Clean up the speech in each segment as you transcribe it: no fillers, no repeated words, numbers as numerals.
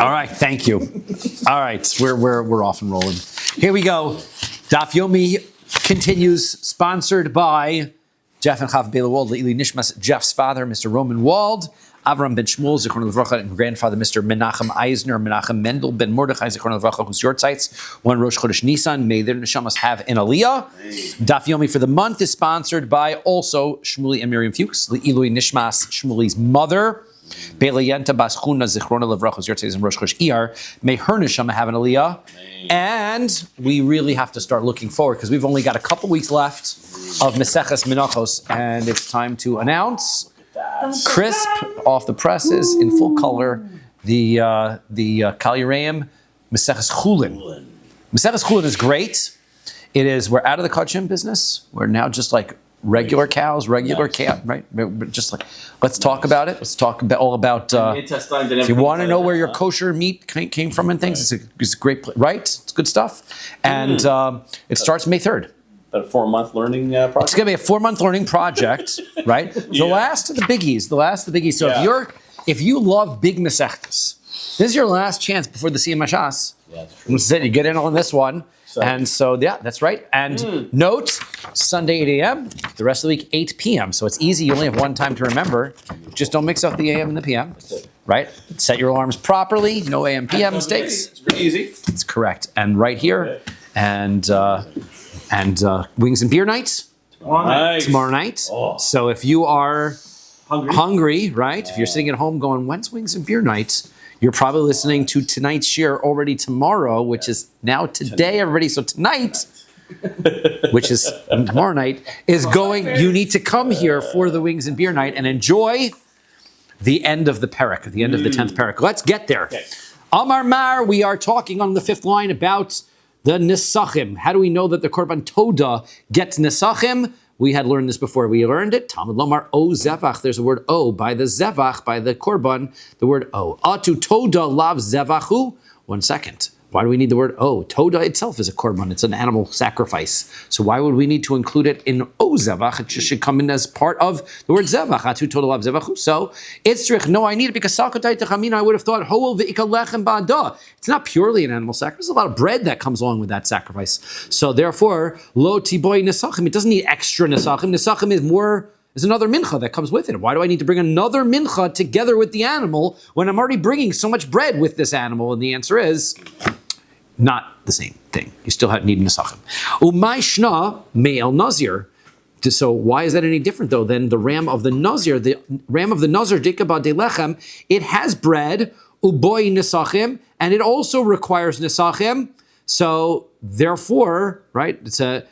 All right, thank you. All right, we're off and rolling. Here we go. Daf Yomi continues, sponsored by Jeff and Chav Bela Wald, Le'ili Nishmas, Jeff's father, Mr. Roman Wald, Avram ben Shmuel, Zichron Levracha, and grandfather, Mr. Menachem Eisner, Menachem Mendel ben Mordechai, Zichron Levracha, whose yortzites, one Rosh Chodesh Nisan. May their neshamas have an aliyah. Daf Yomi for the month is sponsored by also Shmuli and Miriam Fuchs, Le'ilui Nishmas, Shmuli's mother, Belayenta Bas Chuna, Zichrona Levrachos Yortzes and Rosh Chodesh Iyar. May her neshama have an aliyah. And we really have to start looking forward because we've only got a couple weeks left of Meseches Menachos, and it's time to announce, crisp off the presses in full color, the Kahal Yereim Meseches Chulin. Meseches Chulin is great. It is, we're out of the kachim business. We're now just like regular cows, regular cow, right? Just like, let's talk about it. Let's talk about all about. If you want to know where your kosher meat came from and things, it's a great, right? It's good stuff, and it starts May 3rd. A 4-month learning project. It's going to be a 4-month learning project, right? The last of the biggies. So if you love big mesechtas, this is your last chance before the Siyam Hashas. Yeah, that's true. You get in on this one. And so, yeah, that's right. And note, Sunday 8 a.m., the rest of the week 8 p.m. So it's easy. You only have one time to remember. Just don't mix up the a.m. and the p.m., right? Set your alarms properly. No a.m. p.m. mistakes. It's pretty easy. It's correct. And right here, and wings and beer nights. Tomorrow night. Oh. So if you are hungry, right? If you're sitting at home going, when's wings and beer night? You're probably listening to tonight's shiur already tomorrow, which is now today, everybody. So tonight, which is tomorrow night, is going, you need to come here for the wings and beer night and enjoy the end of the parak, the end of the 10th parak. Let's get there. Okay. Amar Mar, we are talking on the 5th line about the Nesachim. How do we know that the Korban Toda gets Nesachim? We had learned this before. We learned it. Talmud Lomar O Zevach. There's a word O by the Zevach, by the Korban, the word O. Atu Toda lav Zevachu. 1 second. Why do we need the word O? Toda itself is a Korban. It's an animal sacrifice. So why would we need to include it in O Zevach? It should come in as part of the word Zevach. Atu Toda lav Zevachu. So Itzrich, no, I need it because Sakatay Techamina, I would have thought Hoel V'ika Lechem Ba'ada. It's not purely an animal sacrifice. There's a lot of bread that comes along with that sacrifice. So therefore, Lo Tiboy Nesachim. It doesn't need extra Nesachim. Nesachim is another mincha that comes with it. Why do I need to bring another mincha together with the animal when I'm already bringing so much bread with this animal? And the answer is not the same thing. You still need nesachim. Umay shna me'el nazir. So why is that any different though than the ram of the nazir? The ram of the nazir, dikaba de lechem, it has bread, uboy nesachim, and it also requires nesachim. So therefore, right, it's a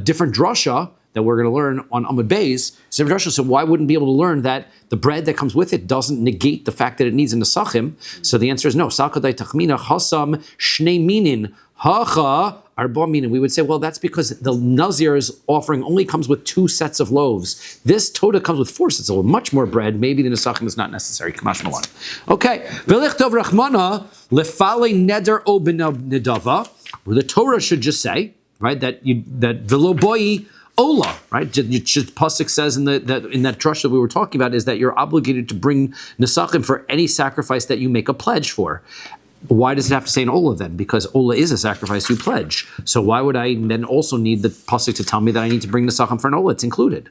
different drasha that we're going to learn on Amud Beis. So why wouldn't be able to learn that the bread that comes with it doesn't negate the fact that it needs a nesachim? So the answer is no. Sakadai tachmina hasam shnei minin hacha arba minin. We would say, well, that's because the Nazir's offering only comes with 2 sets of loaves. This Toda comes with 4 sets of loaves, much more bread. Maybe the nesachim is not necessary. Kamash malan. Okay. V'lichtov rachmana lefale neder o b'nedava. The Torah should just say, right, that v'lo boi Ola, right? Pasuk says in that drush that we were talking about is that you're obligated to bring nesachim for any sacrifice that you make a pledge for. Why does it have to say an Ola then? Because Ola is a sacrifice you pledge. So why would I then also need the pasuk to tell me that I need to bring nesachim for an Ola? It's included.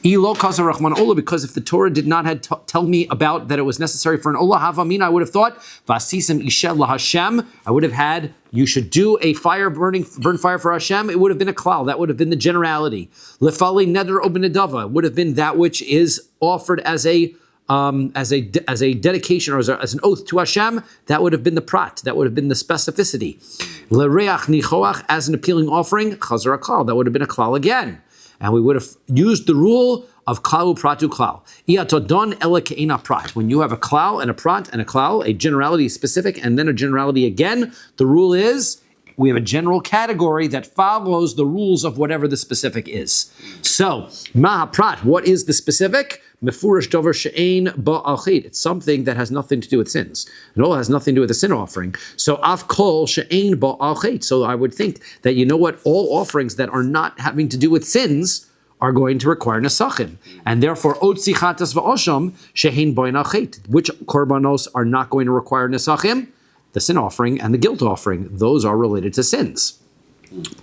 Ilo kasar rachman Ola, because if the Torah did not tell me about that it was necessary for an Ola havamina, I would have thought vasisim ishel laHashem. I would have had you should do a burn fire for Hashem. It would have been a klal. That would have been the generality. Lefali neder obenedava would have been that which is offered as a dedication or as an oath to Hashem. That would have been the prat. That would have been the specificity. L'reach nichoach as an appealing offering. Chazar klal. That would have been a klal again, and we would have used the rule of klalu pratu klal. Iatodon ela ke'ena prat. When you have a klal and a prat and a klal, a generality specific and then a generality again, the rule is we have a general category that follows the rules of whatever the specific is. So, maha prat, what is the specific? Mefurish dover she'ein ba'al chet. It's something that has nothing to do with sins. It all has nothing to do with the sin offering. So, af kol she'ein ba'al chet. So I would think that, you know what, all offerings that are not having to do with sins are going to require nesachim, and therefore otzi chatas va'osham shehin boin achet. Which korbanos are not going to require nesachim? The sin offering and the guilt offering. Those are related to sins.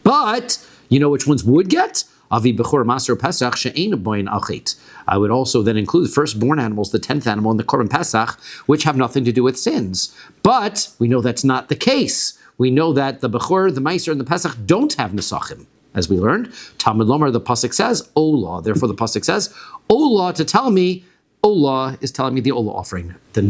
But you know which ones would get? Avi bechor maser pesach she'ein boin achet. I would also then include firstborn animals, the 10th animal, and the korban pesach, which have nothing to do with sins. But we know that's not the case. We know that the bechor, the maser, and the pesach don't have nesachim. As we learned, Talmud Lomar, the pasuk says, Olah. Therefore, the pasuk says, Olah, to tell me, Olah is telling me the Olah offering. The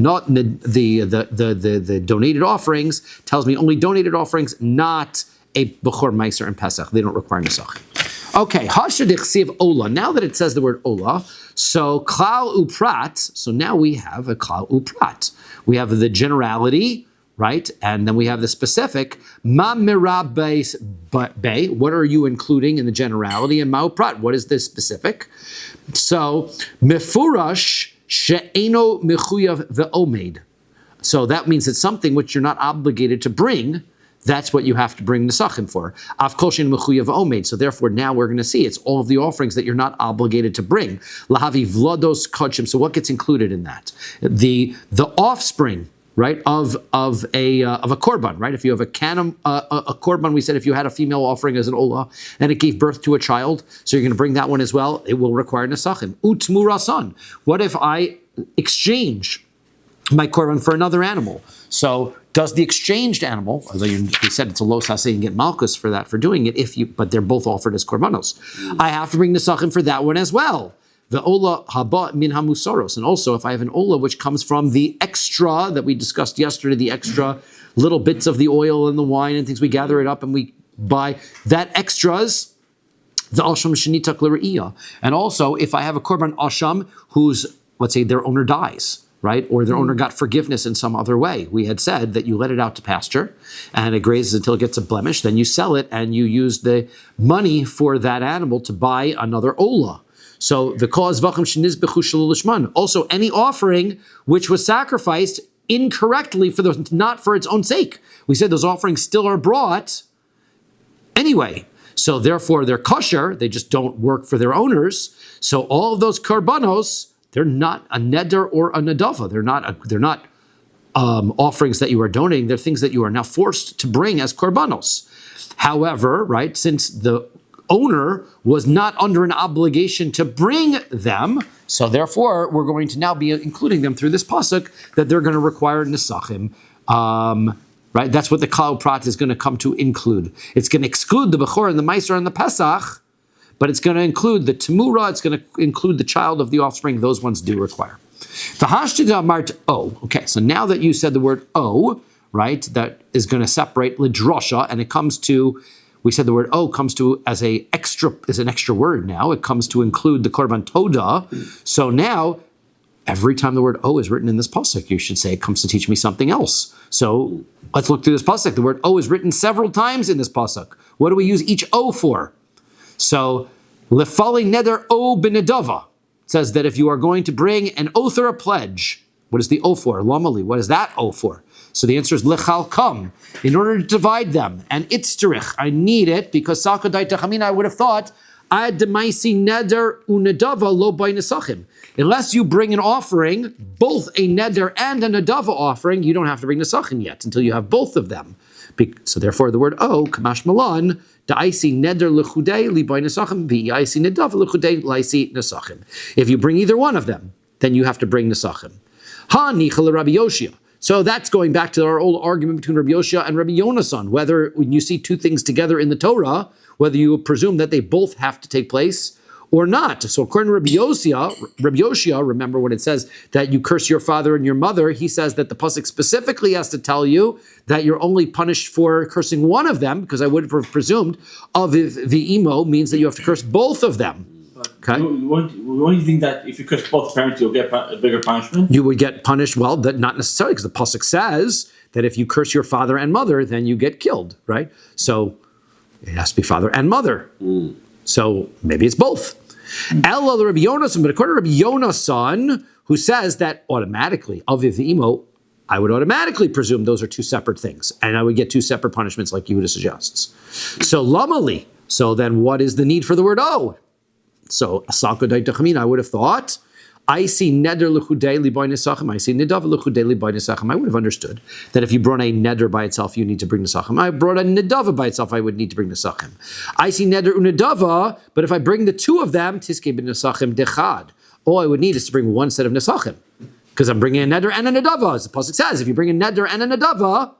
donated offerings tells me only donated offerings, not a Bechor, Meiser, and Pesach. They don't require Nesach. Okay, Hashad Ichsiv Olah. Now that it says the word Olah, so Klal Uprat, so now we have a Klal Uprat. We have the generality, right? And then we have the specific. Ma mirabes be. What are you including in the generality? And ma'uprat. What is this specific? So mefurash she'eno mechuyav ve'omed. So that means it's something which you're not obligated to bring. That's what you have to bring nesachim for. Av kol she'en mechuyav ve'omed. So therefore, now we're going to see it's all of the offerings that you're not obligated to bring. Lahavi vlados kodshim. So what gets included in that? The offspring, right, of a korban, right? If you have a korban, we said if you had a female offering as an olah and it gave birth to a child, so you're going to bring that one as well. It will require nesachim. Utmurasan. What if I exchange my korban for another animal? So does the exchanged animal, although we said it's a los haseh and get malchus for that for doing it, but they're both offered as korbanos, I have to bring nesachim for that one as well. The ola haba min hamusaros, and also if I have an ola which comes from the extra that we discussed yesterday, the extra little bits of the oil and the wine and things, we gather it up and we buy that extras. The asham shenitak l're'iyah, and also if I have a korban asham whose, let's say, their owner dies, right, or their owner got forgiveness in some other way. We had said that you let it out to pasture and it grazes until it gets a blemish, then you sell it and you use the money for that animal to buy another ola. So the cause v'cham shenizbechu shelo lishman. Also, any offering which was sacrificed incorrectly not for its own sake. We said those offerings still are brought anyway. So therefore, they're kosher. They just don't work for their owners. So all of those korbanos, they're not a neder or a nadava. They're not offerings that you are donating. They're things that you are now forced to bring as korbanos. However, right, since the owner was not under an obligation to bring them, so therefore we're going to now be including them through this pasuk that they're going to require nesachim. Right, that's what the klal prat is going to come to include. It's going to exclude the bechor and the meiser and the pesach, but it's going to include the temura. It's going to include the child of the offspring. Those ones do require. The hashtag mart o. Okay, so now that you said the word o, right, that is going to separate lidrosha, and it comes to. We said the word "o" comes to as an extra word now. It comes to include the korban toda. So now, every time the word "o" is written in this pasuk, you should say it comes to teach me something else. So let's look through this pasuk. The word "o" is written several times in this pasuk. What do we use each "o" for? So lefali neder o benedava says that if you are going to bring an oath or a pledge, what is the "o" for? Lamali. What is that "o" for? So the answer is lechalkam, in order to divide them. And itzterich, I need it because sakadai tachamina, I would have thought, ad demaisi neder unedava lo by nesachim. Unless you bring an offering, both a neder and a nedava offering, you don't have to bring nesachim yet until you have both of them. So therefore, the word "o" kamash malan da'isi neder lechudei li by nesachim v'yaisi nedava lechudei laisi nesachim. If you bring either one of them, then you have to bring nesachim. Ha nichal Rabbi Yoshia. So that's going back to our old argument between Rabbi Yoshia and Rabbi Yonasan, whether when you see two things together in the Torah, whether you presume that they both have to take place or not. So according to Rabbi Yoshia, remember when it says that you curse your father and your mother, he says that the pasuk specifically has to tell you that you're only punished for cursing one of them, because I would have presumed of the emo means that you have to curse both of them. Okay. Won't you think that if you curse both parents, you'll get a bigger punishment? You would get punished. Well, that not necessarily, because the pasuk says that if you curse your father and mother, then you get killed, right? So it has to be father and mother. So maybe it's both. Ella Rabbi Yonasan, but according to Rabbi Yonasan, who says that automatically, aviv imo, I would automatically presume those are two separate things, and I would get two separate punishments, like Yehuda suggests. So lamali. So then, what is the need for the word "o"? So asaka daitachamina, I would have thought, I see neder l'chudei liboy nesachim. I see nidava l'chudei liboy nesachim. I would have understood that if you brought a neder by itself, you need to bring nesachim. I brought a nidava by itself, I would need to bring nesachim. I see neder unidava, but if I bring the two of them, tiske ben nesachim dechad. All I would need is to bring one set of nesachim, because I'm bringing a neder and a nidava. As the pasuk says, if you bring a neder and a nidava,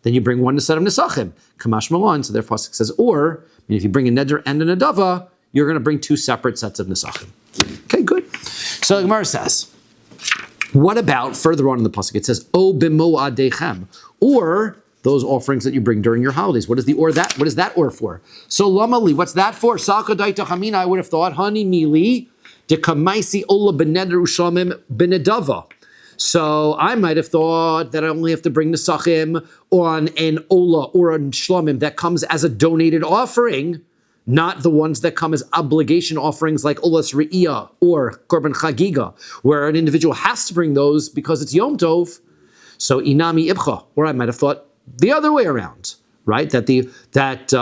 then you bring one set of nesachim. Kamash malon. So therefore, pasuk says, or if you bring a neder and a nidava, you're going to bring two separate sets of nesachim. Okay, good. So the Gemara says, what about further on in the pasuk? It says, "O b'moadechem," or those offerings that you bring during your holidays. What is the or that? What is that or for? So lamali, what's that for? Saka daita chamina. I would have thought, hani mili dekamaisi ola beneder ushamim benedava. So I might have thought that I only have to bring the sachim on an ola or a shlamim that comes as a donated offering, not the ones that come as obligation offerings like Olas Re'iyah or Korban Chagiga, where an individual has to bring those because it's Yom Tov. So Inami Ibcha, or I might have thought the other way around, right? That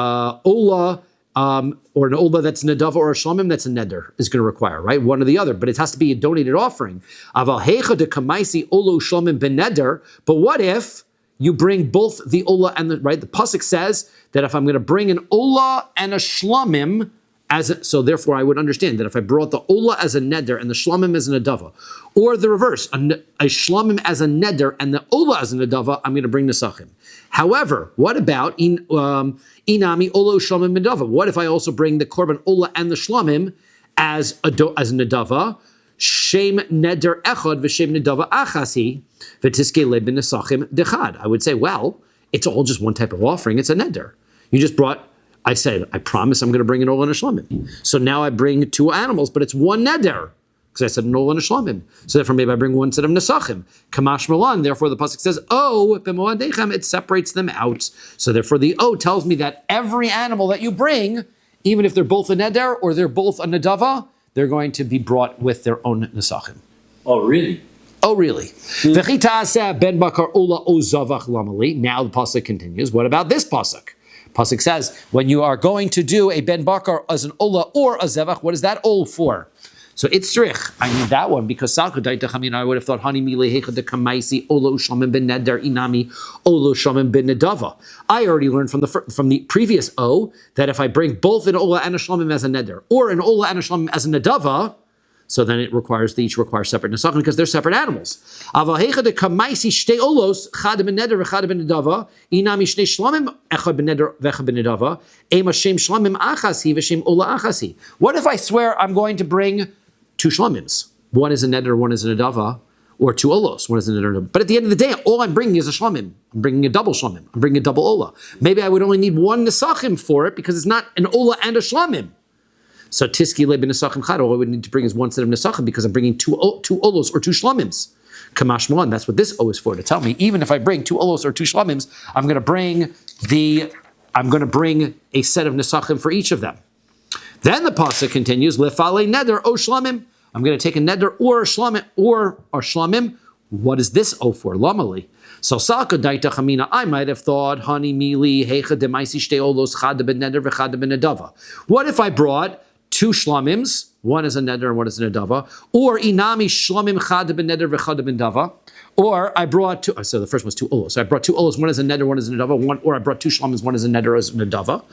Ola or an Ola that's Nadava or a Shlamim that's a Neder is going to require, right? One or the other, but it has to be a donated offering. Aval Hecha de Kamaisi Olo Shlamim ben Neder, but what if you bring both the Ola and the, right? The pasuk says that if I'm going to bring an Ola and a Shlamim, so therefore I would understand that if I brought the Ola as a Neder and the Shlamim as an Adava, or the reverse, a Shlamim as a Neder and the Ola as an Adava, I'm going to bring the Sachim. However, what about Inami Ola Shlamim Adava? What if I also bring the Korban Ola and the Shlamim as an Adava? Shem neder echad v'shem nedava achasi v'tiske le b'nesachim dechad. I would say, well, it's all just one type of offering. It's a neder. You just brought. I said, I promise I'm going to bring an ola and a shlamim. So now I bring two animals, but it's one neder because I said an ola and a shlamim. So therefore, maybe I bring one set of nesachim. Kamash malan. Therefore, the pasuk says, oh, b'moadechem. It separates them out. So therefore, the o tells me that every animal that you bring, even if they're both a neder or they're both a nedava, they're going to be brought with their own nesachim. Oh, really? Oh, really? Ben bakar ola o zavach lamali. Now the pasuk continues. What about this pasuk? Pasuk says, when you are going to do a ben bakar as an ola or a zevach, what is that ol for? So it's tzrich. I need that one because salka daita chamin. I would have thought hani mile hecha de kamaisi ola ushamim ben neder inami ola ushamim ben nedava. I already learned from the previous o that if I bring both an ola and a shlamim as a neder or an ola and a shlamim as a nedava, so then it requires they each require separate nesachim because they're separate animals. Aval hecha de kamaisi shtei olos chad ben neder v'chad ben nedava inami shnei shlamim echad ben neder v'echad ben nedava ema shem shlamim achasi v'shem ola achasi. What if I swear I'm going to bring two shlamims? One is a neder, one is a nedava, or two olos, one is a neder. But at the end of the day, all I'm bringing is a shlamim. I'm bringing a double shlamim. I'm bringing a double ola. Maybe I would only need one nesachim for it because it's not an ola and a shlamim. So tiski le ben nesachim chad. All I would need to bring is one set of nesachim because I'm bringing two olos or two shlamims. Kamash malan. That's what this o is for, to tell me even if I bring two olos or two shlamims, I'm going to bring a set of nesachim for each of them. Then the pasuk continues, lefale neder o shlamim. I'm going to take a neder or a shlamim. What is this o for? Lamali. So saka daita chamina. I might have thought hani mili hecha demaisi shtei olos chad ben neder v'chad ben nedava. What if I brought two shlamims? One is a neder and one is a nedava. Or inami shlamim chad ben neder v'chad ben nedava. Or I brought two. So the first one was two olos. So I brought two olos. One is a neder, one is a nedava. Or I brought two shlamims. One is a neder, one is a nedava.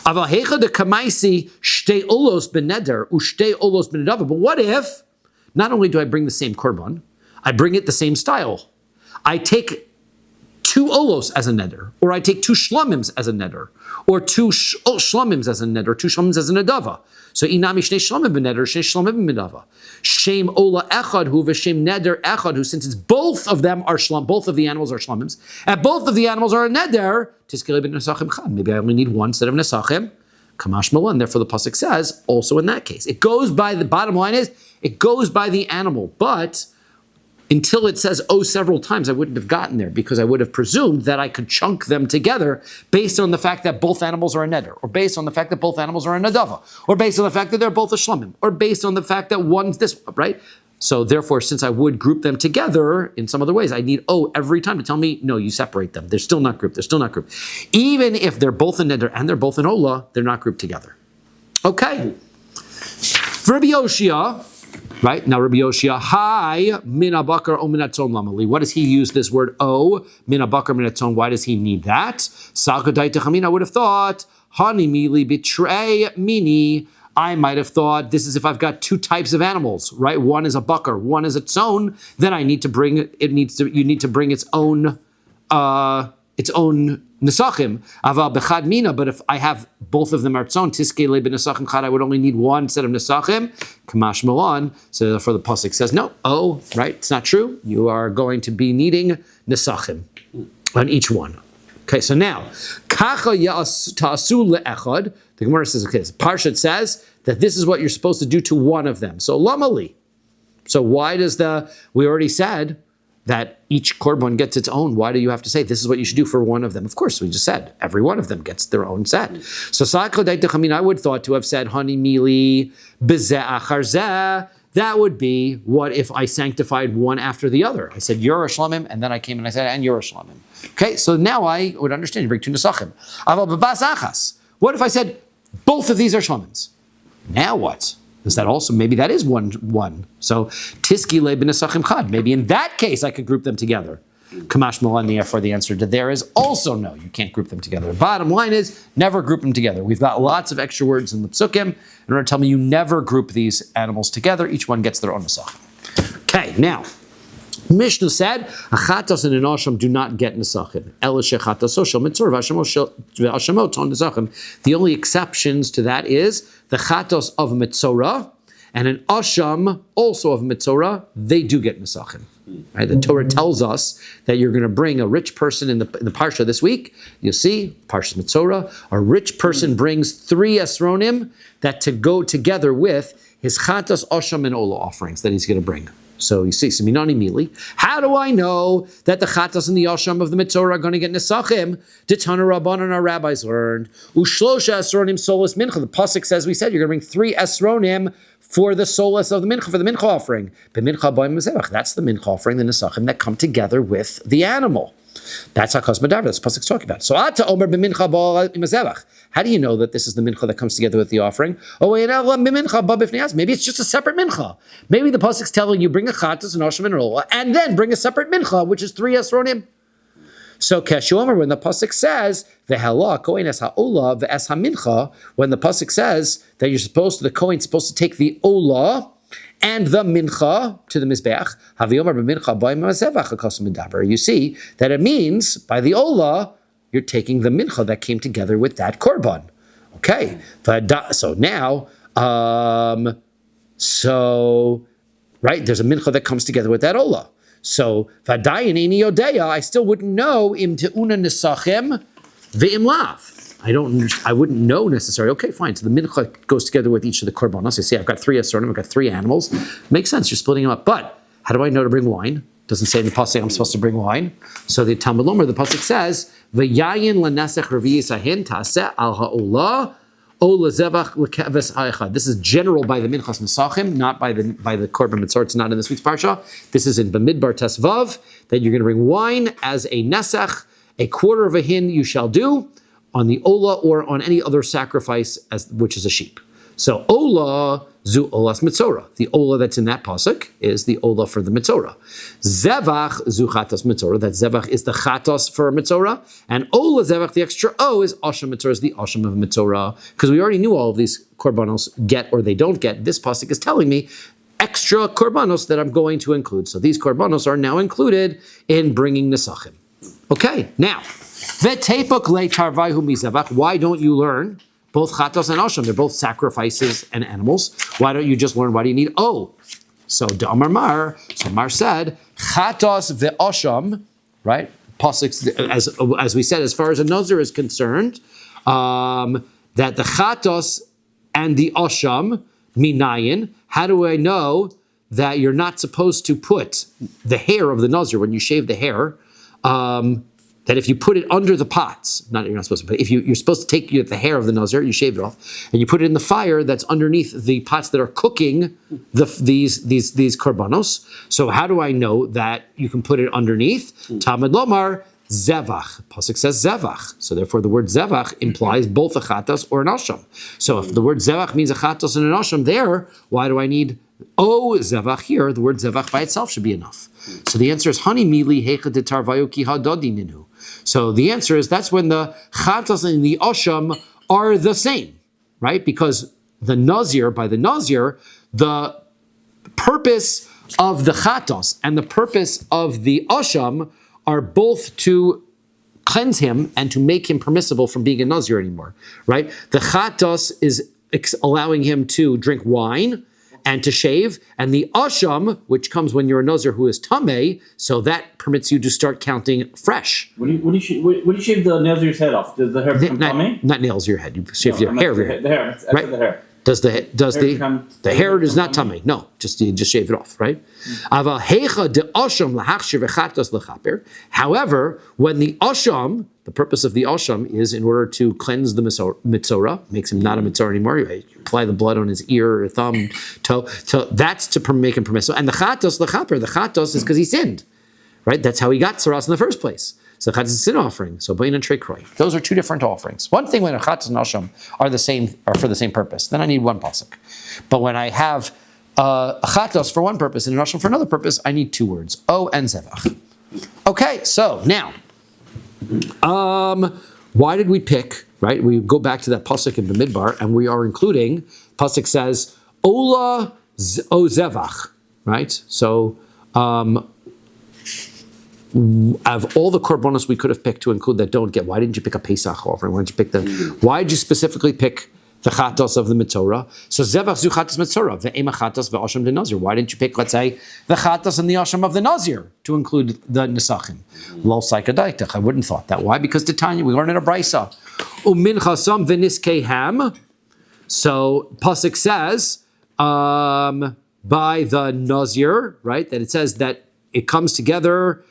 Aval hecha de kamaisi shtei olos ben neder ushtei olos ben nedava. But what if not only do I bring the same korban, I bring it the same style. I take two olos as a neder, or I take two shlamims as a neder, or two shlamims as a neder, or two shlamims as a nedava. So inami shnei shlamim ben neder, shnei shlamim ben nedava. Shem ola echad hu v'shem neder echad hu. Since it's both of them are shlam, both of the animals are shlamims, and both of the animals are a neder. Tiskele ben nesachim chad. Maybe I only need one set of nesachim. Kamash malan. Therefore, the pasuk says also in that case, it goes by the bottom line is it goes by the animal, but until it says oh several times, I wouldn't have gotten there because I would have presumed that I could chunk them together based on the fact that both animals are a neder, or based on the fact that both animals are a nadava, or based on the fact that they're both a shlamim, or based on the fact that one's this, right? So therefore, since I would group them together in some other ways, I need every time to tell me, no, you separate them. They're still not grouped. They're still not grouped. Even if they're both a neder and they're both an ola, they're not grouped together. Okay. Rabbi Yoshia, right? Now Rabbi Yoshia, hi, mina bakar o minatzon lamali. What does he use this word o, mina bakar minatzon? Why does he need that? Sakadai techamina, I would have thought, hani mili betray mini. I might have thought this is if I've got two types of animals, right? One is a bakar, one is its own. Then I need to bring you need to bring its own nesachim. Aval bechad mina, but if I have both of them are its own, tiskele b'nesachim chad, I would only need one set of nesachim. Kamash malan. So therefore the pasuk says no. Oh, right, it's not true. You are going to be needing nesachim on each one. Okay, so now kacha ta'asu le'echad. The Gemara says, okay, Parshat says that this is what you're supposed to do to one of them. So lamali. So why does we already said that each korban gets its own. Why do you have to say this is what you should do for one of them? Of course, we just said every one of them gets their own set. So I would thought to have said hani mili bezeh achar zeh. That would be what if I sanctified one after the other. I said Yerushalayim, and then I came and I said and Yerushalayim. Okay, so now I would understand. You bring two nesachim. Aval bebas achas. What if I said both of these are shlamim? Now what? Is that also, maybe that is one. So, tiski le b'nesachim chad. Maybe in that case I could group them together. Kamash malan, therefore the answer to there is also no, you can't group them together. Bottom line is, never group them together. We've got lots of extra words in the psukim in order to tell me you never group these animals together. Each one gets their own nesachim. Okay, now, Mishnah said, "Achatos and an asham do not get nesachim. The only exceptions to that is the chatos of mitzorah and an asham also of mitzorah. They do get nesachim. Right? The Torah tells us that you're going to bring a rich person in the parsha this week. You'll see parsha mitzorah. A rich person brings 3 esronim that to go together with his chatos, asham, and olah offerings that he's going to bring. So you see, Seminani Mili. How do I know that the chatas and the yasham of the mitzorah are going to get nesachim? Ditana Rabban and our rabbis learned. Ushlosha esronim solas mincha. The pasuk says we said you're going to bring 3 esronim for the solas of the mincha, for the mincha offering. That's the mincha offering, the nesachim that come together with the animal. That's how Kosmadav, that's pasuk's talking about. So Ata Omer b'mincha ba'al imazevach. How do you know that this is the mincha that comes together with the offering? Maybe it's just a separate mincha. Maybe the pasuk's telling you bring a chatas and asham and rola, and then bring a separate mincha, which is 3 esronim. So Keshomer, when the pasuk says v'hela kohen es ha'ola v'es ha'mincha, when the pasuk says that the kohen's supposed to take the ola and the mincha to the mizbeach, you see that it means by the olah you're taking the mincha that came together with that korban. Okay, so now, right, there's a mincha that comes together with that olah. So I still wouldn't know im te'una nesachem ve'im lav. I wouldn't know necessarily. Okay, fine. So the mincha goes together with each of the korbanos. I see I've got 3 esronim, I've got 3 animals. Makes sense, you're splitting them up. But how do I know to bring wine? Doesn't say in the pasuk I'm supposed to bring wine. So the Talmud Lomer, the pasuk says, "V'yayin lanesech revi'is ahin ta'aseh al ha'olah ola zevach l'keves ha'echad." This is general by the minchas nesachim, not by the korban mitzvah. It's not in this week's parsha. This is in Bamidbar Tesvav that you're going to bring wine as a nesech, a quarter of a hin you shall do on the olah or on any other sacrifice, which is a sheep. So olah zu olas mitzorah. The olah that's in that pasuk is the olah for the mitzorah. Zevach zu chatos mitzorah. That zevach is the chatos for mitzorah, and olah zevach, the extra o, is asham mitzorah, is the asham of mitzorah. Because we already knew all of these korbanos get or they don't get. This pasuk is telling me extra korbanos that I'm going to include. So these korbanos are now included in bringing nesachim. Okay, now. Why don't you learn both chatos and asham? They're both sacrifices and animals. Why don't you just learn? Why do you need So Damar Mar. So Mar said chatos ve'asham, right? Pasuk, as we said, as far as a nazir is concerned, that the chatos and the asham minayin. How do I know that you're not supposed to put the hair of the nazir when you shave the hair? That if you put it under the pots, you're not supposed to, but if you're supposed to take the hair of the nazir, you shave it off, and you put it in the fire that's underneath the pots that are cooking these korbanos. So how do I know that you can put it underneath? Talmud Lomar, zevach. Pasuk says zevach. So therefore the word zevach implies both a chatos or an asham. So if the word zevach means a chatos and an asham there, why do I need zevach here? The word zevach by itself should be enough. So the answer is hani mili hecha detarvayu ki hadadi ninu. So the answer is that's when the chatos and the asham are the same, right? Because the nazir, by the nazir, the purpose of the chatos and the purpose of the asham are both to cleanse him and to make him permissible from being a nazir anymore, right? The chatos is allowing him to drink wine and to shave, and the asham, which comes when you're a nazir who is tameh, so that permits you to start counting fresh. When you shave the nazir's head off, does the hair become tummy? Not nails your head. You shave your hair of your head. The hair, right? The hair. Does the hair is not tummy? No, you just shave it off, right? However, when the asham, the purpose of the asham is in order to cleanse the mitzora, makes him not a mitzora anymore. You apply the blood on his ear, thumb, toe. So that's to make him permissible. And the chatos is because he sinned, right? That's how he got tzaras in the first place. So the chatos is a sin offering. So bain and trei kroi. Those are two different offerings. One thing when a chatos and asham are for the same purpose, then I need one pasuk. But when I have a chatos for one purpose and an asham for another purpose, I need two words: o and zevach. Okay, so now, why did we pick? Right, we go back to that pasuk in the midbar, and we are including. Pasuk says ola o zevach. Right, so. Of all the korbanos we could have picked to include that don't get, why didn't you pick a Pesach offering? Why didn't you pick why did you specifically pick the chatos of the mitzora? So zevach zu chatos mitzora, ve'ema chatos ve'asham de nazir. Why didn't you pick, let's say, the chatos and the asham of the nazir to include the nesachim? Lo saikadaitach. I wouldn't thought that. Why? Because Titania, we learned in a brisa. Uminchasam v'niskei. So pasuk says by the nazir, right? That it says that it comes together.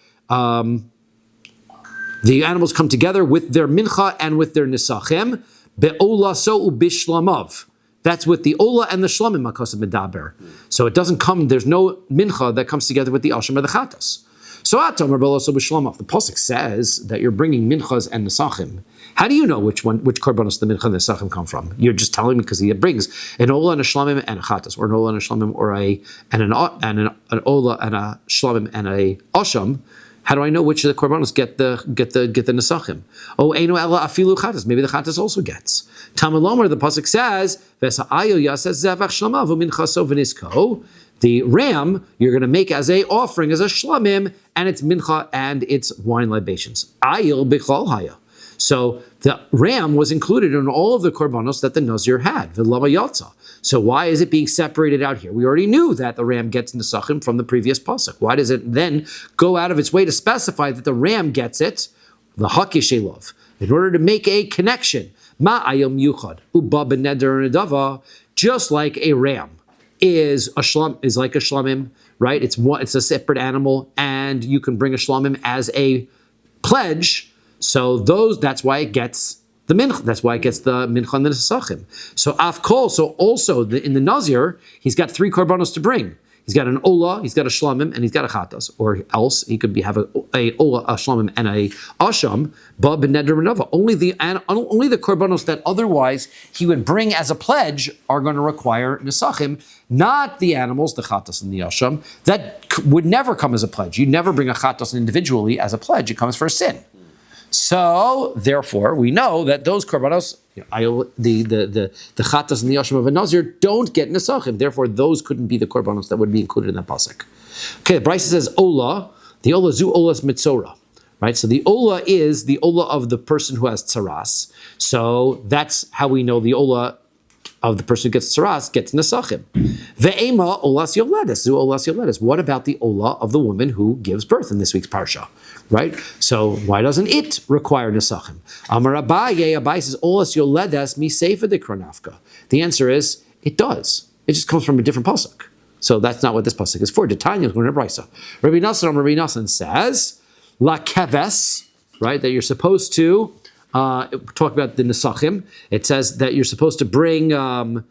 The animals come together with their mincha and with their nisachim. Be'ola so ubishlamav. That's with the ola and the shlamim makos medaber. So it doesn't come. There's no mincha that comes together with the asham or the chatos. So atom or so b'shlamav. The pasuk says that you're bringing minchas and nisachim. How do you know which korbanos the mincha and the nisachim come from? You're just telling me because he brings an ola and a shlamim and a chatos, or an ola and a shlamim, or an ola and a shlamim and a asham. How do I know which of the korbanos get the nesachim? Oh, einu ela afilu chatas. Maybe the chatas also gets. Tamalomer, the pasuk says, "V'sa'ayo yasez zevach shlamav u'minchaso v'nisko." The ram you're going to make as a offering as a shlamim, and its mincha and its wine libations. Ayil b'chol haya. So the ram was included in all of the korbanos that the nazir had. V'lama yatsa. So why is it being separated out here? We already knew that the ram gets nesachim from the previous pasuk. Why does it then go out of its way to specify that the ram gets it, the hakishelov, in order to make a connection? Ma ayom yuchad uba beneder nedava, just like a ram is like a shlamim, right? It's a separate animal, and you can bring a shlamim as a pledge. So that's why it gets the mincha. That's why it gets the mincha and the nesachim. So afkol. So also in the nazir, he's got three korbanos to bring. He's got an ola, he's got a shlamim, and he's got a chatas. Or else he could have a ola, a shlamim, and a asham. Ba b'neder menova. Only the korbanos that otherwise he would bring as a pledge are going to require nesachim, not the animals, the chatas and the asham, that would never come as a pledge. You never bring a chatas individually as a pledge. It comes for a sin. So, therefore, we know that those korbanos, the chatas and the asham of a nazir, don't get nesachim. Therefore, those couldn't be the korbanos that would be included in that pasuk. Okay, the Brisa says ola. The ola zu ola's mitzora, right? So the ola is the ola of the person who has tzaras. So that's how we know the ola of the person who gets tzaras gets nesachim. Ve'ema olas yoledes zu olas yoledes. What about the ola of the woman who gives birth in this week's parsha? Right? So why doesn't it require nesachim? Amar Abaye says, olas yoledes mi seifa de kronafka. The answer is, it does. It just comes from a different pasuk. So that's not what this pasuk is for. Titania is going to brisa. Rabbi Nassan says, la keves, right? That you're supposed to talk about the nesachim. It says that you're supposed to bring lamb.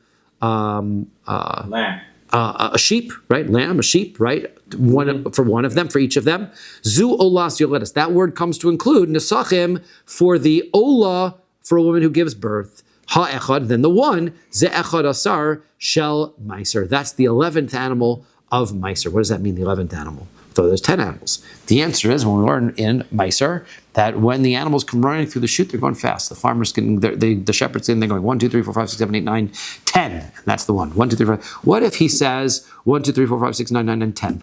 a sheep, right? Lamb, a sheep, right? For one of them, for each of them. Zu olas yoledes. That word comes to include nesachim for the ola for a woman who gives birth. Ha echad, then the one, ze echad asar shel meiser. That's the 11th animal of meiser. What does that mean, the 11th animal? So there's 10 animals. The answer is, when we learn in meiser, that when the animals come running through the chute, they're going fast. The farmers the shepherds they're going 1, 2, 3, 4, 5, 6, 7, 8, 9, 10. And that's the one. 1, 2, 3, 4. What if he says 1, 2, 3, 4, 5, 6, 9, 9, and 10?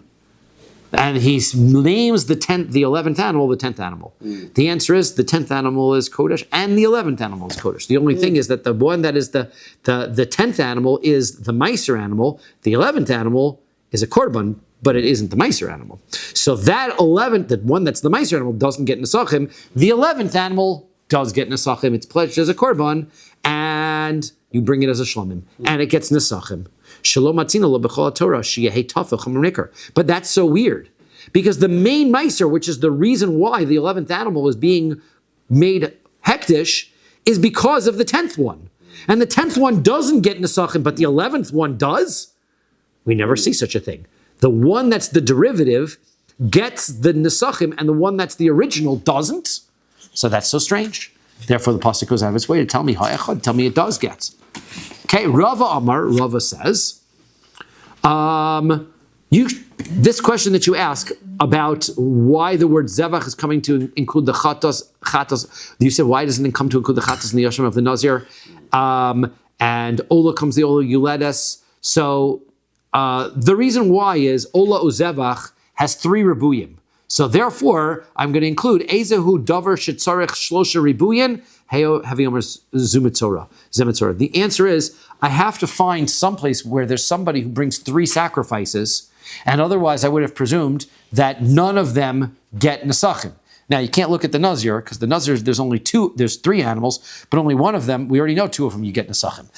And he names the 11th animal, the 10th animal. The answer is the 10th animal is Kodesh and the 11th animal is Kodesh. The only thing is that the one that is the 10th animal is the Meiser animal. The 11th animal is a Korban, but it isn't the Meiser animal. So that 11th, the one that's the Meiser animal, doesn't get Nesachim. The 11th animal does get Nesachim. It's pledged as a Korban, and you bring it as a Shlomim, and it gets Nesachim. But that's so weird, because the main Meiser, which is the reason why the 11th animal is being made Hektish, is because of the 10th one. And the 10th one doesn't get Nesachim, but the 11th one does? We never see such a thing. The one that's the derivative gets the Nesachim, and the one that's the original doesn't. So that's so strange. Therefore, the pasuk goes out of its way to tell me, ha'echad, tell me it does get. Okay, Rava Amar, Rava says, this question that you ask about why the word zevach is coming to include the chatos, you said, why doesn't it come to include the chatos and the yashim of the nazir? And ola comes the ola yuledes. So the reason why is ola uzevach has 3 ribuyim. So therefore, I'm going to include ezehu davar shetzarech shlosha ribuyim haviomer zumitzora. The answer is, I have to find someplace where there's somebody who brings 3 sacrifices, and otherwise I would have presumed that none of them get nesachim. Now, you can't look at the nazir, because the nazir, there's 3 animals, but only one of them, we already know 2 of them you get nesachim.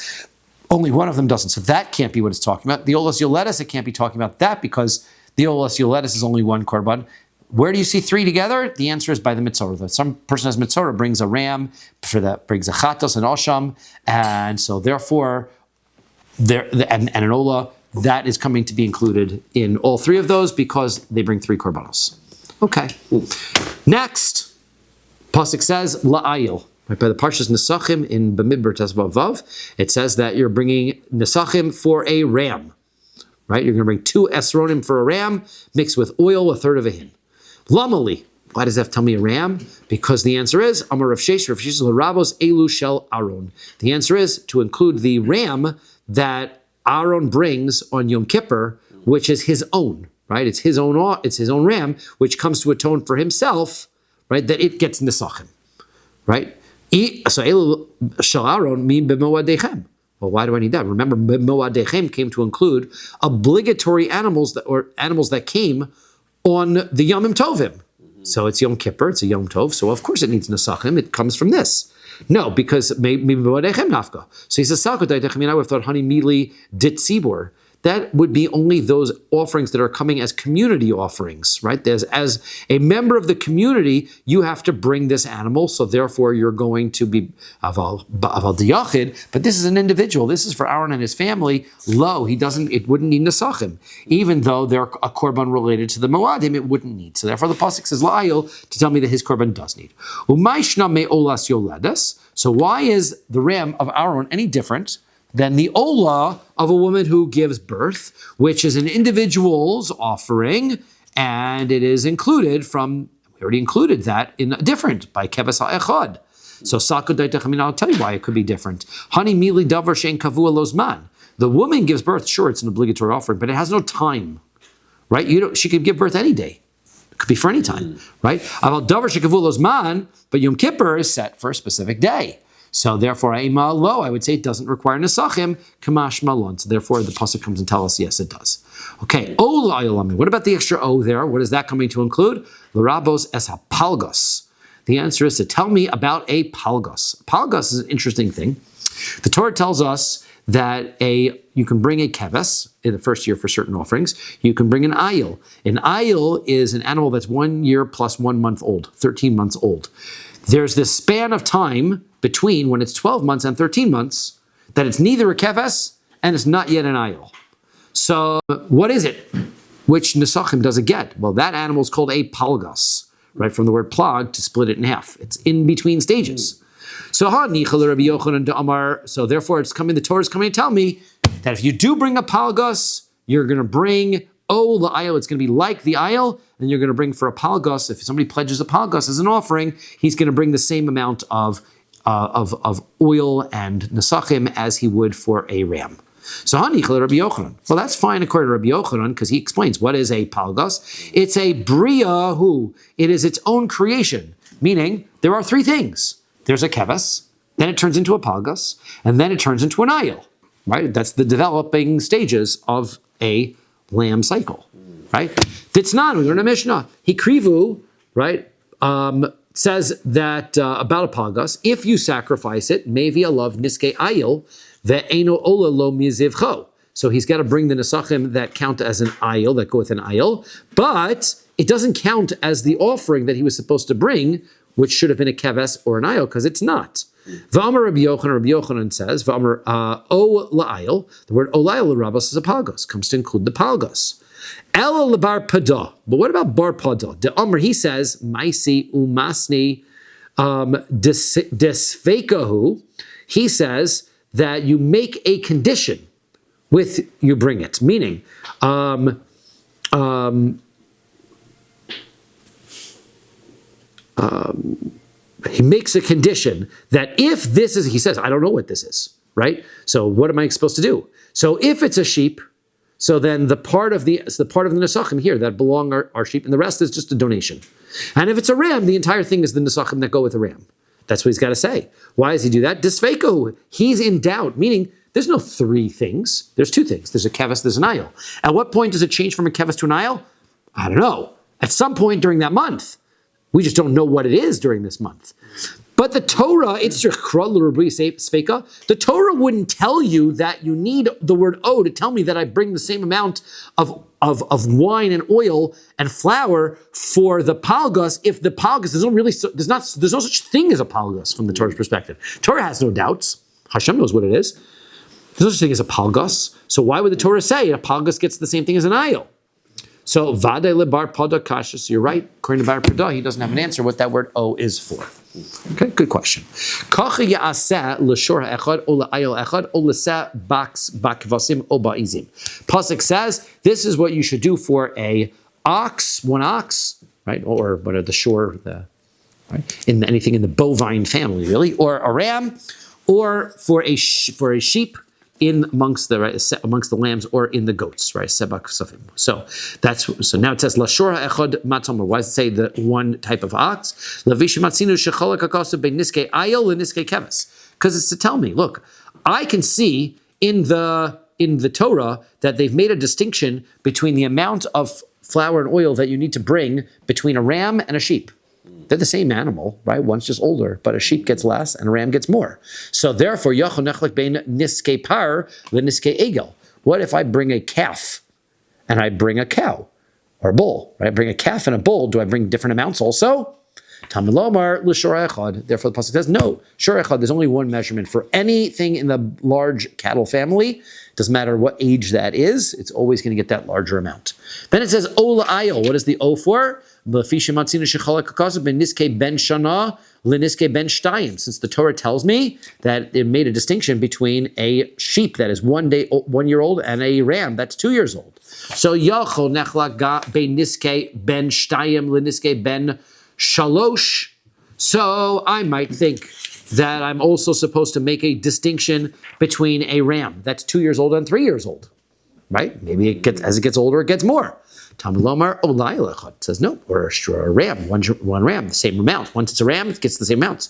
Only one of them doesn't. So that can't be what it's talking about. The olas yoledes, it can't be talking about that, because the olas yoledes is only 1 korban. Where do you see 3 together? The answer is by the mitzorah. Some person has mitzorah, brings a ram, for that brings a chatos and osham, and so therefore, and an ola, that is coming to be included in all 3 of those because they bring 3 korbanos. Okay. Next, pasuk says la'ayil. Right, by the parshas nesachim in Bamidbar Tesvav, it says that you're bringing nesachim for a ram. Right, you're going to bring 2 esronim for a ram, mixed with oil, 1/3 of a hin. Lamali. Why does that tell me a ram? Because the answer is Amar Rav Sheish L'Rabos Elu Shel Aaron. The answer is to include the ram that Aaron brings on Yom Kippur, which is his own. Right, it's his own ram, which comes to atone for himself. Right, that it gets nesachim. Right, so Elu Shel Aaron mean b'moadechem. Well, why do I need that? Remember, b'moadechem came to include obligatory animals that came on the Yomim Tovim. So it's Yom Kippur, it's a Yom Tov, so of course it needs Nesachim, it comes from this. No, because maybe nafka. So he says, I would have thought honey mili dit tzibor. That would be only those offerings that are coming as community offerings, right? As a member of the community, you have to bring this animal, so therefore you're going to be aval diyachid, but this is an individual. This is for Aaron and his family. It wouldn't need nesachim. Even though they're a korban related to the moadim, it wouldn't need. So therefore the pasuk says la'ayil to tell me that his korban does need. U'mayshna me olas yoledes. So why is the ram of Aaron any different than the ola of a woman who gives birth, which is an individual's offering, and it is included we already included that in a different, by keves ha'echad. So I'll tell you why it could be different. Hani mili davar shein kavua lozman. The woman gives birth, sure, it's an obligatory offering, but it has no time, right? She could give birth any day. It could be for any time, right? Aval davar shekavua lozman, but Yom Kippur is set for a specific day. So therefore, I would say it doesn't require nesachim, kamash malon. So therefore, the pasuk comes and tells us, yes, it does. Okay, what about the extra o there? What is that coming to include? L'rabos es hapalgos. The answer is to tell me about a palgos. Palgos is an interesting thing. The Torah tells us that you can bring a keves in the first year for certain offerings. You can bring an ayil. An ayil is an animal that's 1 year plus 1 month old, 13 months old. There's this span of time between when it's 12 months and 13 months that it's neither a keves and it's not yet an ayil. So what is it? Which nesachim does it get? Well, that animal is called a palgas, right? From the word plag, to split it in half. It's in between stages. So therefore it's coming, the Torah is coming to tell me that if you do bring a palgas, you're going to bring the ayil. It's going to be like the ayil, and you're going to bring for a palgas. If somebody pledges a palgas as an offering, he's going to bring the same amount of oil and nesachim as he would for a ram. So hanichel Rabbi Yochanan. Well, that's fine according to Rabbi Yochanan, because he explains what is a palgas. It's a bria hu. It is its own creation, meaning there are three things. There's a keves, then it turns into a palgas, and then it turns into an ayil. Right? That's the developing stages of a lamb cycle. Right? Ditznan, we learn a Mishnah. Hikrivu, right? Says that about a palgas, if you sacrifice it, mevi alav niske ayil, ve'eno ola lo mizivcho. So he's got to bring the nesachim that count as an ayil, that go with an ayil, but it doesn't count as the offering that he was supposed to bring, which should have been a keves or an ayil, because it's not. V'amar Rabbi Yochanan says, V'amar o la'ayil, the word o la'ayil l'rabos is a palgas, comes to include the palgas. El lebar pada. But what about bar pada? The Amr, he says, maisi umasni desfekahu. He says that you make a condition with you bring it, meaning he makes a condition that if this is, he says, I don't know what this is, right? So what am I supposed to do? So if it's a sheep, so then the part of the nesachim here that belong are sheep, and the rest is just a donation. And if it's a ram, the entire thing is the nesachim that go with the ram. That's what he's got to say. Why does he do that? Disfeko, he's in doubt, meaning there's no three things. There's two things. There's a keves, there's an ayil. At what point does it change from a keves to an ayil? I don't know. At some point during that month. We just don't know what it is during this month. But the Torah, the Torah wouldn't tell you that you need the word "o" to tell me that I bring the same amount of wine and oil and flour for the palgas. If the palgas, there's no such thing as a palgas from the Torah's perspective. Torah has no doubts. Hashem knows what it is. There's no such thing as a palgas. So why would the Torah say a palgas gets the same thing as an ayil? So vade lebar pada kasha. So you're right. According to Bar Pada, he doesn't have an answer what that word "o" is for. Okay, good question. Pasuk says this is what you should do for a ox, one ox, right, or what are the shore, right, in anything in the bovine family, really, or a ram, or for a sheep. Amongst the lambs or in the goats, right? Sebak safim. So now it says lashora echad matamar. Why does it say the one type of ox? Lavishimatzinu shecholak akasu be niske ayil and niske keves. Because it's to tell me, look, I can see in the Torah that they've made a distinction between the amount of flour and oil that you need to bring between a ram and a sheep. They're the same animal, right? One's just older, but a sheep gets less and a ram gets more. So therefore, yachol nechlek bein niske par leniske egel. What if I bring a calf and I bring a cow or a bull? Right? I bring a calf and a bull. Do I bring different amounts also? Tamilomar l'shor echad. Therefore, the pasuk says no. Shor echad. There's only one measurement for anything in the large cattle family. Doesn't matter what age that is. It's always going to get that larger amount. Then it says ola ayil. What is the o for? Since the Torah tells me that it made a distinction between a sheep that is 1 year old and a ram that's 2 years old. So yachol nechlak ben niske ben shtayim leniske ben shalosh. So I might think that I'm also supposed to make a distinction between a ram that's 2 years old and 3 years old. Right? Maybe as it gets older, it gets more. Tamilomar Olailachot says no, or a ram, one ram, the same amount. Once it's a ram, it gets the same amount.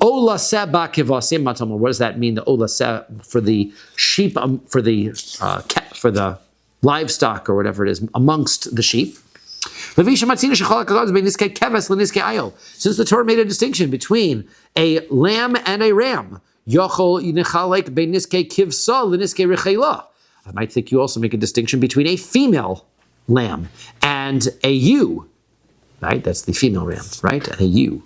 Ola seba kivasim matamar. What does that mean? The ola seba for the sheep, for the livestock or whatever it is amongst the sheep. Since the Torah made a distinction between a lamb and a ram, I might think you also make a distinction between a female lamb and a ewe, right? That's the female ram, right? And a ewe.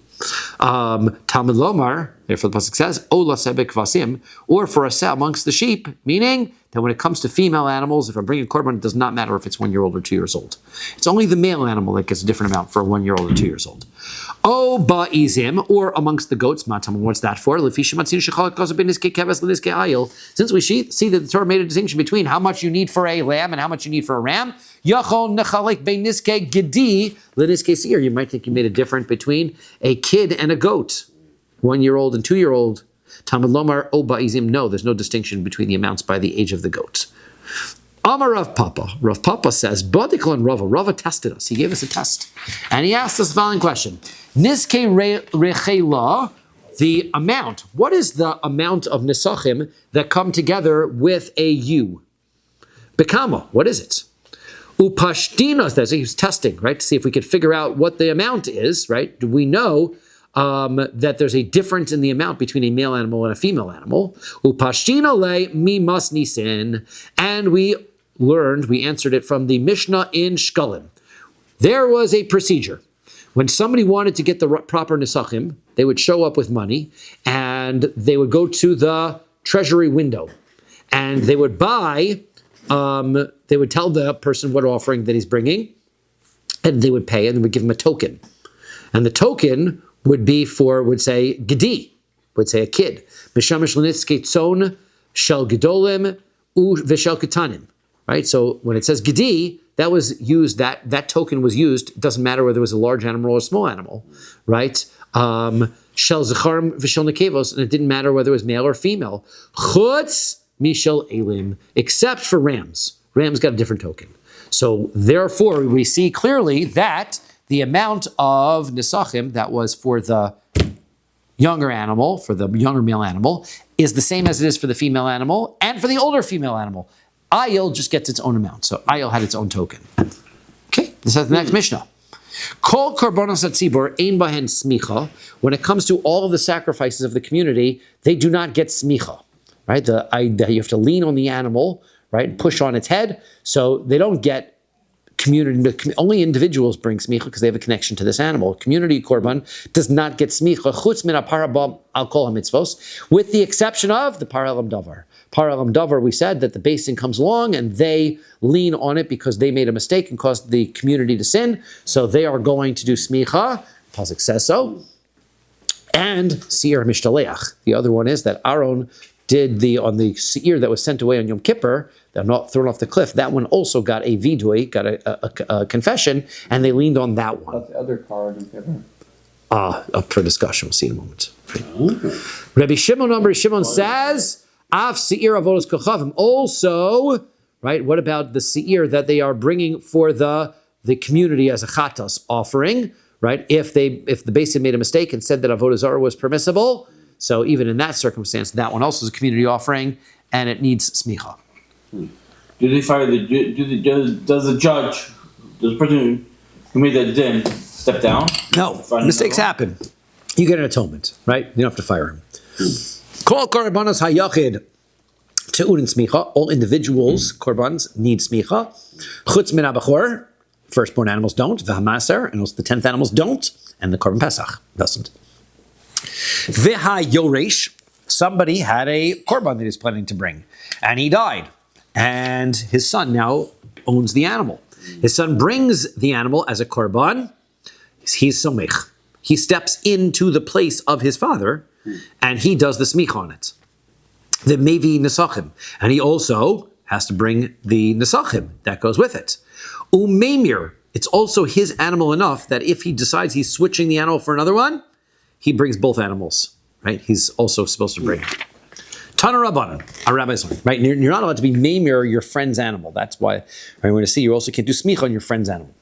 Talmud Lomar, therefore the pasuk says, Ola sebek vasim, or for a seh amongst the sheep, meaning that when it comes to female animals, if I'm bringing a korban, it does not matter if it's 1 year old or 2 years old. It's only the male animal that gets a different amount for a 1 year old or 2 years old. O ba'izim, or amongst the goats, matam, what's that for? Since we see that the Torah made a distinction between how much you need for a lamb and how much you need for a ram, you might think you made a difference between a kid and a goat, 1 year old and 2 year old. Talmud Lomar, O ba'izim, no, there's no distinction between the amounts by the age of the goat. Amar Rav Papa. Rav Papa says, Bodikal and Rava tested us. He gave us a test. And he asked us the following question. Niske rechela, the amount. What is the amount of nisachim that come together with a ewe? Bekama, what is it? Upashtinos, he was testing, right, to see if we could figure out what the amount is, right? Do we know that there's a difference in the amount between a male animal and a female animal? Upashtina le mi mas nisin. And we answered it from the Mishnah in Shkalim. There was a procedure. When somebody wanted to get the proper nisachim, they would show up with money and they would go to the treasury window and they would buy, they would tell the person what offering that he's bringing and they would pay and they would give him a token. And the token would say gedi, would say a kid. Mishamish l'nitzke tzon shel gedolim u v'shel ketanim. Right, so when it says gedi, that was used. That token was used. It doesn't matter whether it was a large animal or a small animal, right? Shel zecharim v'shel nekevos, and it didn't matter whether it was male or female. Chutz mishel elim, except for rams. Rams got a different token. So therefore, we see clearly that the amount of nisachim that was for the younger animal, for the younger male animal, is the same as it is for the female animal and for the older female animal. Ayil just gets its own amount. So Ayil had its own token. Okay, this is the next Mishnah. Kol korbanos hatzibur ein bahen smicha. When it comes to all of the sacrifices of the community, they do not get smicha. Right, you have to lean on the animal, right, and push on its head. So they don't get community. Only individuals bring smicha because they have a connection to this animal. Community korban does not get smicha chutz min ha'parah al kol hamitzvos, with the exception of the parah elam davar. Parah elam davar, we said that the basin comes along and they lean on it because they made a mistake and caused the community to sin. So they are going to do smicha. Pasuk says so. And seir mishtaleach. The other one is that Aaron did on the seir that was sent away on Yom Kippur, they're not thrown off the cliff. That one also got a vidui, got a confession, and they leaned on that one. What's the other card in Kippur? Up for discussion. We'll see in a moment. Rabbi Shimon says, Af seir avodas kochavim. Also, right, what about the seir that they are bringing for the community as a chatas offering, right? If the Beis Din made a mistake and said that avodah zarah was permissible, so even in that circumstance, that one also is a community offering, and it needs smicha. Do they fire does the person who made that din step down? No, mistakes happen. You get an atonement, right? You don't have to fire him. Kol korbanos hayachid te'urin smicha. All individuals, korbans, need smicha. Chutz min habachor, firstborn animals don't. V'hamaser, and also the 10th animals don't. And the korban pesach doesn't. V'ha yoresh, somebody had a korban that he's planning to bring, and he died. And his son now owns the animal. His son brings the animal as a korban. He's somech. He steps into the place of his father, and he does the smich on it. The mevi nesachim, and he also has to bring the nesachim that goes with it. Umemir, it's also his animal enough that if he decides he's switching the animal for another one, he brings both animals. Right? He's also supposed to bring. Tana Rabbanan, our rabbis, right? You're not allowed to be memir your friend's animal. That's why, right, we're going to see you also can't do smicha on your friend's animal.